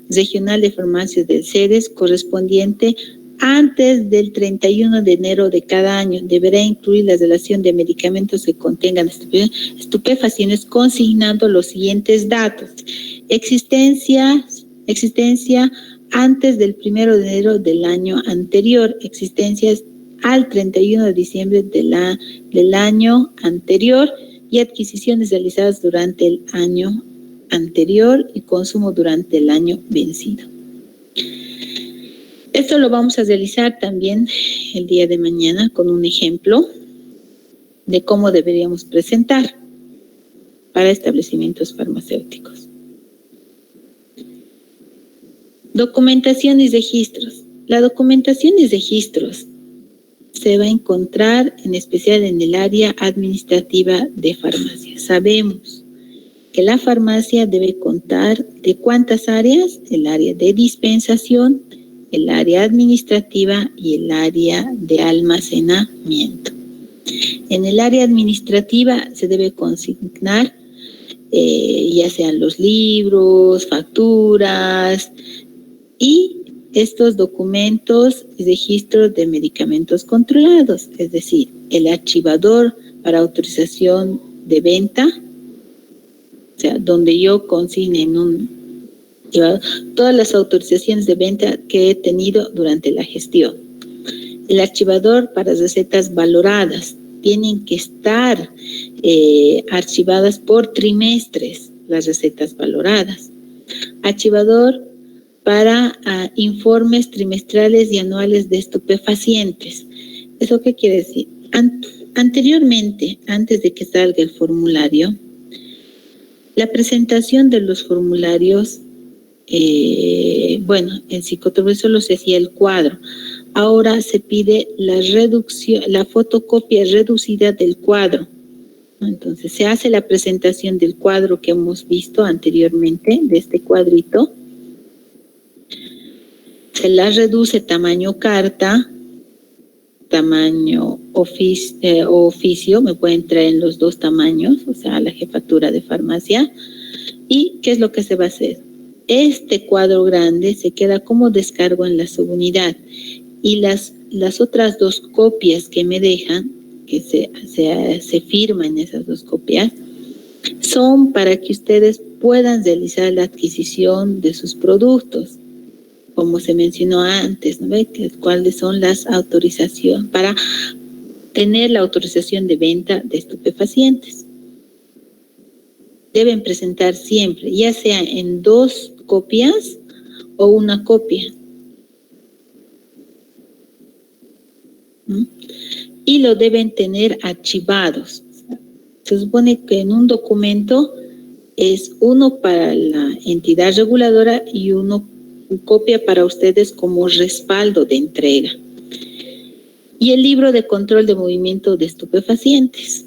Regional de Farmacias del CEDES correspondiente antes del 31 de enero de cada año. Deberá incluir la relación de medicamentos que contengan estupefacientes consignando los siguientes datos. Existencia antes del 1 de enero del año anterior, existencias al 31 de diciembre del año anterior y adquisiciones realizadas durante el año anterior y consumo durante el año vencido. Esto lo vamos a realizar también el día de mañana con un ejemplo de cómo deberíamos presentar para establecimientos farmacéuticos. Documentación y registros. La documentación y registros se va a encontrar en especial en el área administrativa de farmacia. Sabemos que la farmacia debe contar de cuántas áreas: el área de dispensación, el área administrativa y el área de almacenamiento. En el área administrativa se debe consignar ya sean los libros, facturas y estos documentos y registros de medicamentos controlados, es decir, el archivador para autorización de venta, o sea, donde yo consigne todas las autorizaciones de venta que he tenido durante la gestión. El archivador para recetas valoradas, tienen que estar archivadas por trimestres las recetas valoradas. Archivador para informes trimestrales y anuales de estupefacientes. ¿Eso qué quiere decir? Anteriormente, antes de que salga el formulario, la presentación de los formularios, en psicoterapia solo se hacía el cuadro. Ahora se pide la fotocopia reducida del cuadro. Entonces se hace la presentación del cuadro que hemos visto anteriormente, de este cuadrito. Se la reduce tamaño carta, tamaño oficio, me pueden traer en los dos tamaños, o sea, la jefatura de farmacia. ¿Y qué es lo que se va a hacer? Este cuadro grande se queda como descargo en la subunidad y las otras dos copias que me dejan, que se firman esas dos copias, son para que ustedes puedan realizar la adquisición de sus productos, como se mencionó antes, ¿no ve? ¿Cuáles son las autorizaciones para tener la autorización de venta de estupefacientes? Deben presentar siempre, ya sea en 2 copias o una copia. Y lo deben tener archivados. Se supone que en un documento es uno para la entidad reguladora y uno copia para ustedes como respaldo de entrega. Y el libro de control de movimiento de estupefacientes.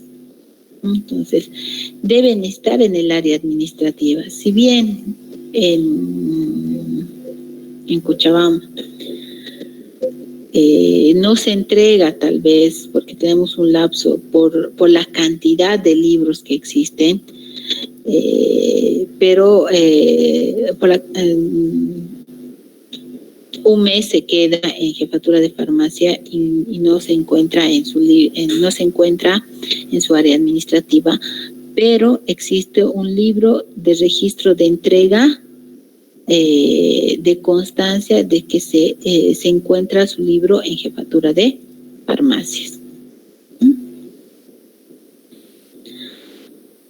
Entonces, deben estar en el área administrativa. Si bien en Cochabamba no se entrega tal vez porque tenemos un lapso por la cantidad de libros que existen, pero un mes se queda en jefatura de farmacia y no se encuentra en su área administrativa, pero existe un libro de registro de entrega de constancia de que se encuentra su libro en jefatura de farmacias.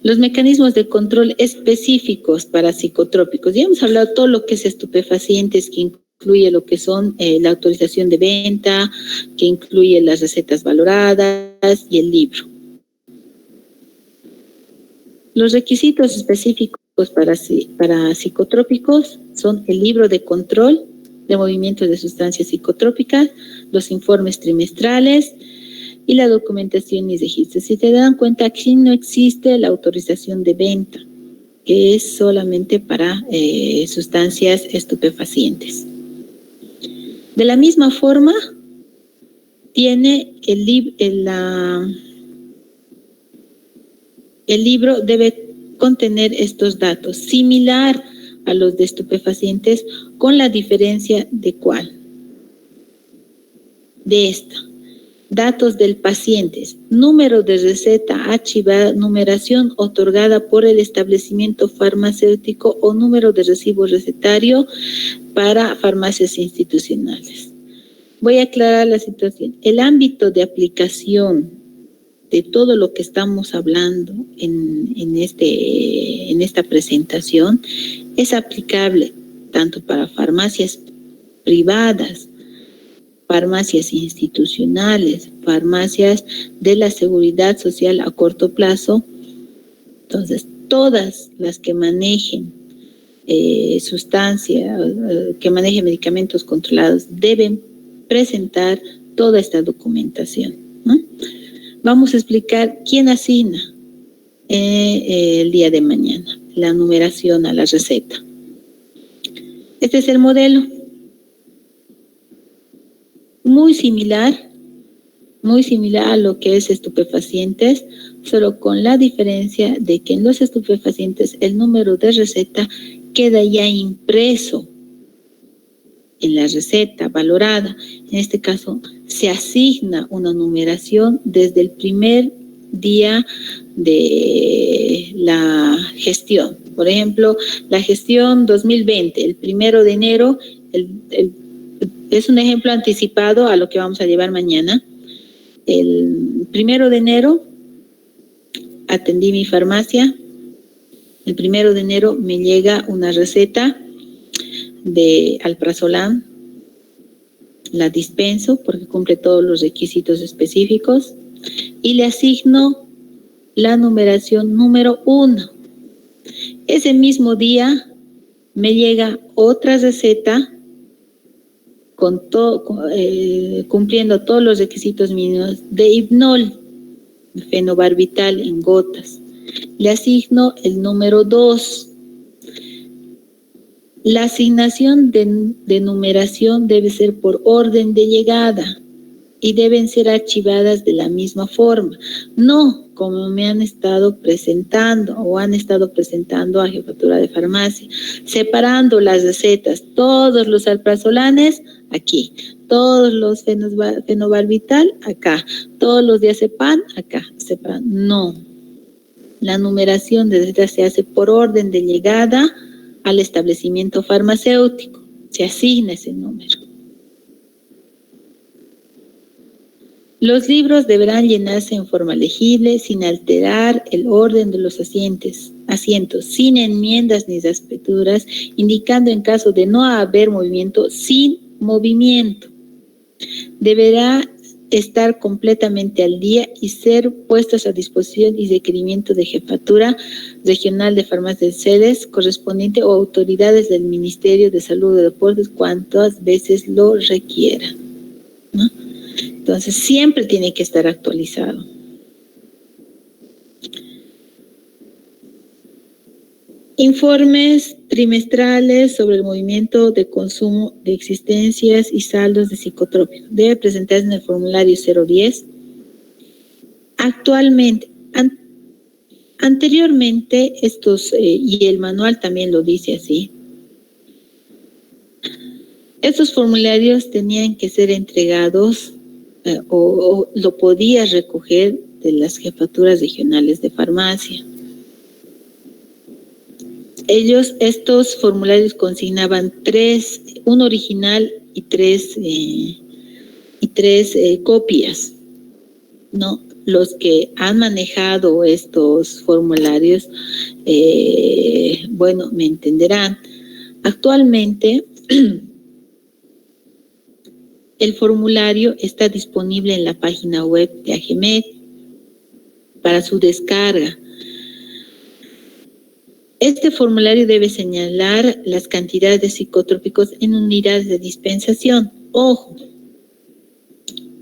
Los mecanismos de control específicos para psicotrópicos. Ya hemos hablado de todo lo que es estupefacientes, que incluye lo que son la autorización de venta, que incluye las recetas valoradas y el libro. Los requisitos específicos para psicotrópicos son el libro de control de movimientos de sustancias psicotrópicas, los informes trimestrales y la documentación y registros. Si te dan cuenta, aquí no existe la autorización de venta, que es solamente para sustancias estupefacientes. De la misma forma, tiene el libro debe contener estos datos, similar a los de estupefacientes, con la diferencia de cuál. De esta. Datos del paciente, número de receta archivada, numeración otorgada por el establecimiento farmacéutico o número de recibo recetario para farmacias institucionales. Voy a aclarar la situación. El ámbito de aplicación de todo lo que estamos hablando en esta presentación es aplicable tanto para farmacias privadas, farmacias institucionales, farmacias de la seguridad social a corto plazo. Entonces, todas las que manejen que manejen medicamentos controlados deben presentar toda esta documentación, ¿no? Vamos a explicar quién asigna el día de mañana la numeración a la receta. Este es el modelo. Muy similar a lo que es estupefacientes, solo con la diferencia de que en los estupefacientes el número de receta queda ya impreso en la receta valorada. En este caso, se asigna una numeración desde el primer día de la gestión. Por ejemplo, la gestión 2020, el 1 de enero, es un ejemplo anticipado a lo que vamos a llevar mañana. El 1 de enero atendí mi farmacia. El 1 de enero me llega una receta de alprazolam. La dispenso porque cumple todos los requisitos específicos y le asigno la numeración número 1. Ese mismo día me llega otra receta cumpliendo todos los requisitos mínimos de Hipnol, fenobarbital en gotas. Le asigno el número 2. La asignación de numeración debe ser por orden de llegada y deben ser archivadas de la misma forma, no como me han estado presentando o han estado presentando a jefatura de farmacia, separando las recetas, todos los alprazolanes aquí, todos los fenobarbital acá, todos los diazepam acá, separando. No, la numeración de recetas se hace por orden de llegada al establecimiento farmacéutico, se asigna ese número. Los libros deberán llenarse en forma legible, sin alterar el orden de los asientos, sin enmiendas ni aspecturas, indicando en caso de no haber movimiento, sin movimiento. Deberá estar completamente al día y ser puestos a disposición y requerimiento de jefatura regional de farmacias sedes correspondiente o autoridades del Ministerio de Salud de Deportes cuantas veces lo requieran, ¿no? Entonces siempre tiene que estar actualizado. Informes trimestrales sobre el movimiento de consumo de existencias y saldos de psicotrópicos. Debe presentarse en el formulario 010. Actualmente, anteriormente, y el manual también lo dice así, estos formularios tenían que ser entregados o lo podías recoger de las jefaturas regionales de farmacia. Estos formularios consignaban un original y tres copias, ¿no? Los que han manejado estos formularios, bueno, me entenderán. Actualmente, el formulario está disponible en la página web de AGEMET para su descarga. Este formulario debe señalar las cantidades de psicotrópicos en unidades de dispensación. Ojo,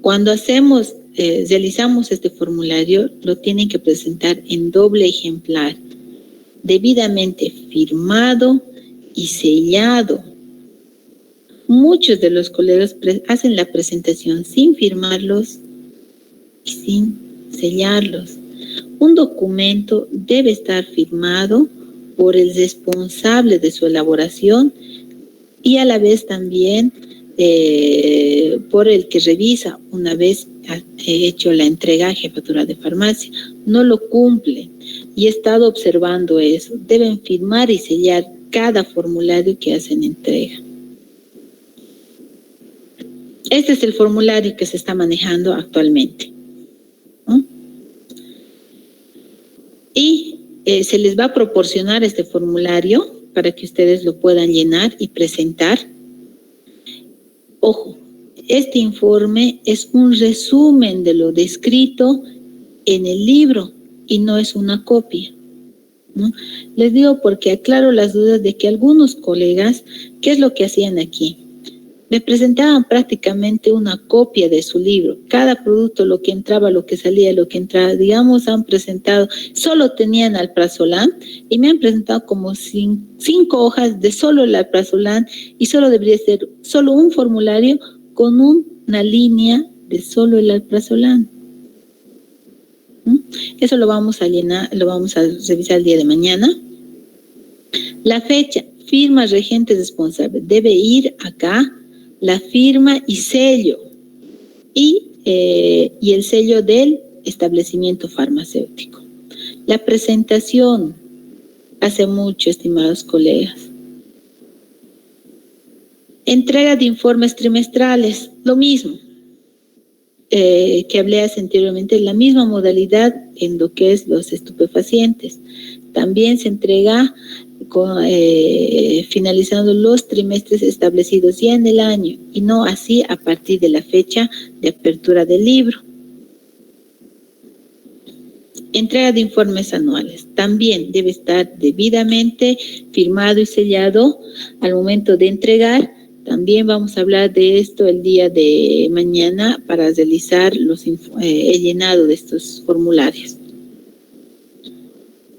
cuando realizamos este formulario, lo tienen que presentar en doble ejemplar, debidamente firmado y sellado. Muchos de los colegas hacen la presentación sin firmarlos y sin sellarlos. Un documento debe estar firmado por el responsable de su elaboración y a la vez también por el que revisa una vez hecho la entrega a jefatura de farmacia. No lo cumplen y he estado observando eso. Deben firmar y sellar cada formulario que hacen entrega. Este es el formulario que se está manejando actualmente, ¿no? Y se les va a proporcionar este formulario para que ustedes lo puedan llenar y presentar. Ojo, este informe es un resumen de lo descrito en el libro y no es una copia, ¿no? Les digo porque aclaro las dudas de que algunos colegas, ¿qué es lo que hacían aquí? Me presentaban prácticamente una copia de su libro. Cada producto, lo que entraba, lo que salía, lo que entraba, digamos, han presentado, solo tenían alprazolam y me han presentado como 5 hojas de solo el alprazolam y solo debería ser solo un formulario con una línea de solo el alprazolam. Eso lo vamos a llenar, lo vamos a revisar el día de mañana. La fecha, firma regente responsable, debe ir acá. La firma y sello y el sello del establecimiento farmacéutico. La presentación, hace mucho, estimados colegas. Entrega de informes trimestrales, lo mismo que hablé anteriormente, la misma modalidad en lo que es los estupefacientes. También se entrega finalizando los trimestres establecidos ya en el año y no así a partir de la fecha de apertura del libro. Entrega de informes anuales. También debe estar debidamente firmado y sellado al momento de entregar. También vamos a hablar de esto el día de mañana para realizar el llenado de estos formularios.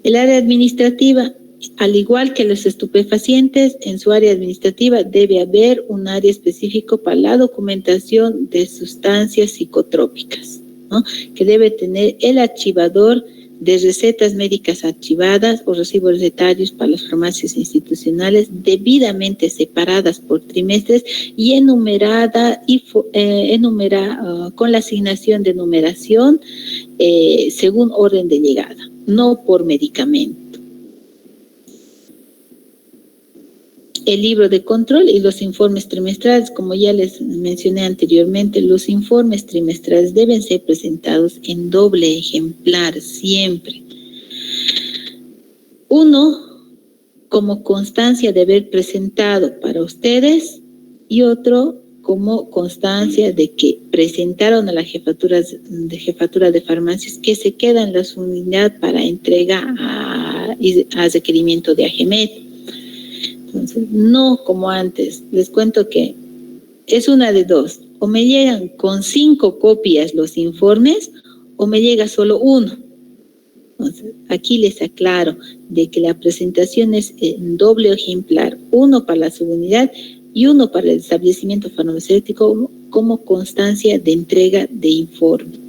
El área administrativa, al igual que los estupefacientes, en su área administrativa debe haber un área específico para la documentación de sustancias psicotrópicas, ¿no? Que debe tener el archivador de recetas médicas archivadas o recibos recetarios para las farmacias institucionales debidamente separadas por trimestres y enumerada con la asignación de numeración según orden de llegada, no por medicamento. El libro de control y los informes trimestrales, como ya les mencioné anteriormente, los informes trimestrales deben ser presentados en doble ejemplar siempre. Uno, como constancia de haber presentado para ustedes y otro como constancia de que presentaron a la jefatura de farmacias que se quedan en las unidades para entrega a requerimiento de AGEMET. Entonces, no como antes. Les cuento que es una de dos. O me llegan con 5 copias los informes o me llega solo uno. Entonces, aquí les aclaro de que la presentación es en doble ejemplar, uno para la subunidad y uno para el establecimiento farmacéutico como constancia de entrega de informe.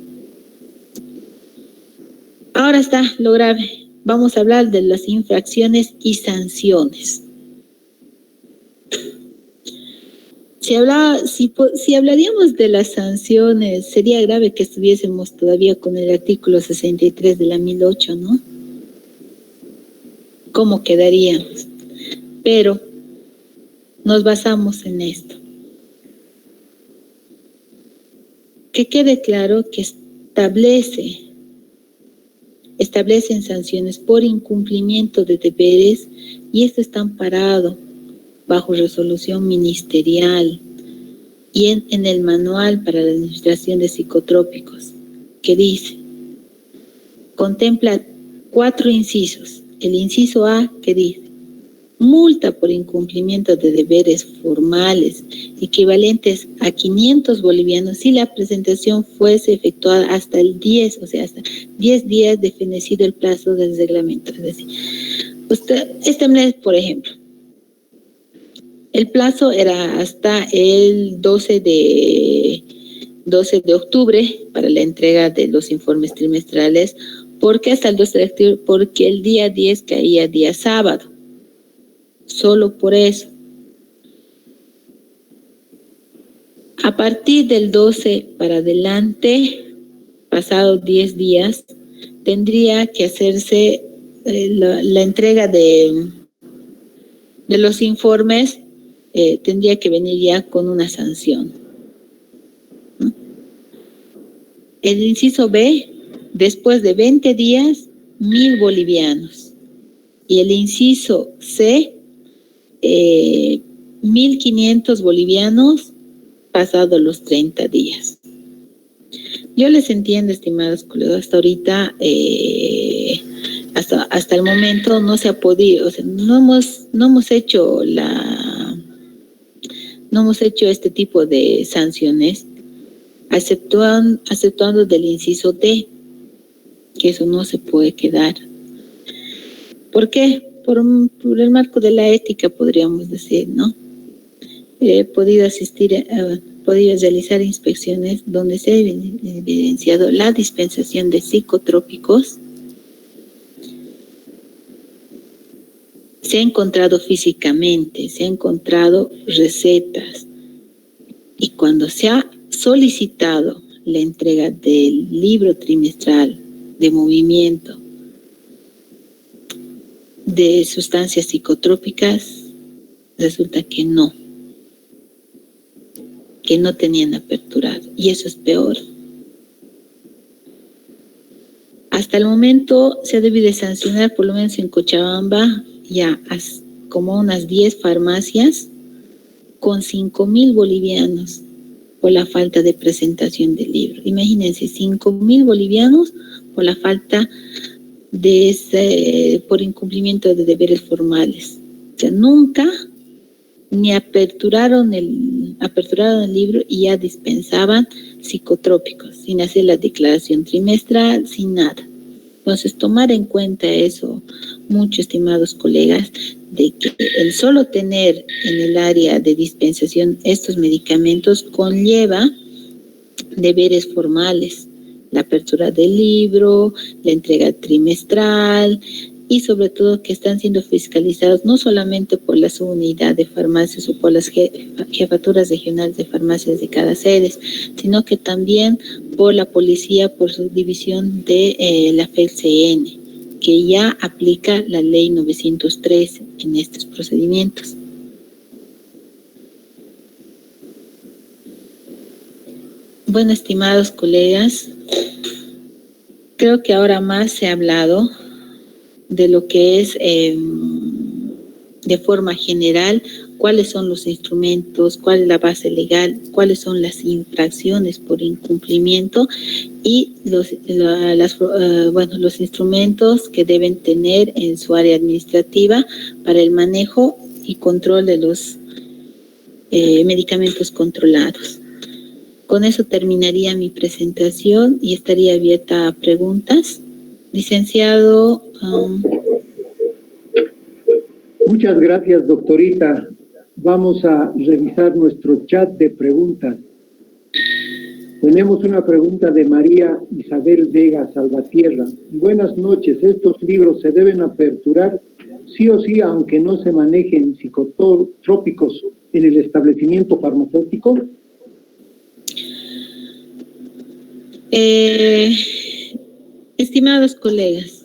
Ahora está lo grave. Vamos a hablar de las infracciones y sanciones. Si hablaríamos de las sanciones, sería grave que estuviésemos todavía con el artículo 63 de la 1008, ¿no? ¿Cómo quedaríamos? Pero nos basamos en esto. Que quede claro que establecen sanciones por incumplimiento de deberes y esto está amparado bajo resolución ministerial y en el manual para la administración de psicotrópicos, que dice, contempla 4 incisos. El inciso A, que dice, multa por incumplimiento de deberes formales equivalentes a 500 bolivianos si la presentación fuese efectuada hasta el 10, o sea, hasta 10 días de fenecido el plazo del reglamento. Es decir, este mes, por ejemplo, el plazo era hasta el 12 de octubre para la entrega de los informes trimestrales. ¿Por qué hasta el 12 de octubre? Porque el día 10 caía día sábado. Solo por eso. A partir del 12 para adelante, pasados 10 días, tendría que hacerse la entrega de los informes, tendría que venir ya con una sanción. ¿No? El inciso B, después de 20 días, 1.000 bolivianos. Y el inciso C, 1.500 bolivianos pasados los 30 días. Yo les entiendo, estimados colegas, hasta ahorita, hasta el momento no se ha podido, o sea, no hemos hecho este tipo de sanciones, aceptando del inciso D, que eso no se puede quedar. ¿Por qué? Por el marco de la ética, podríamos decir, ¿no? He podido realizar inspecciones donde se ha evidenciado la dispensación de psicotrópicos. Se ha encontrado físicamente, se ha encontrado recetas. Y cuando se ha solicitado la entrega del libro trimestral de movimiento de sustancias psicotrópicas, resulta que no tenían aperturado, y eso es peor. Hasta el momento se ha debido sancionar, por lo menos en Cochabamba, ya como unas 10 farmacias con 5.000 bolivianos por la falta de presentación del libro. Imagínense, 5.000 bolivianos por la falta por incumplimiento de deberes formales. O sea, nunca ni aperturaron el libro y ya dispensaban psicotrópicos, sin hacer la declaración trimestral, sin nada. Entonces, tomar en cuenta eso, mucho, estimados colegas, de que el solo tener en el área de dispensación estos medicamentos conlleva deberes formales, la apertura del libro, la entrega trimestral y sobre todo que están siendo fiscalizados no solamente por la subunidad de farmacias o por las jefaturas regionales de farmacias de cada sede, sino que también por la policía, por su división de la FELCN, que ya aplica la ley 913 en estos procedimientos. Bueno, estimados colegas, creo que ahora más se ha hablado de lo que es de forma general, cuáles son los instrumentos, cuál es la base legal, cuáles son las infracciones por incumplimiento y los instrumentos que deben tener en su área administrativa para el manejo y control de los medicamentos controlados. Con eso terminaría mi presentación y estaría abierta a preguntas. Licenciado, Muchas gracias, doctorita. Vamos a revisar nuestro chat de preguntas. Tenemos una pregunta de María Isabel Vega Salvatierra. Buenas noches. ¿Estos libros se deben aperturar sí o sí, aunque no se manejen psicotrópicos en el establecimiento farmacéutico? estimados colegas,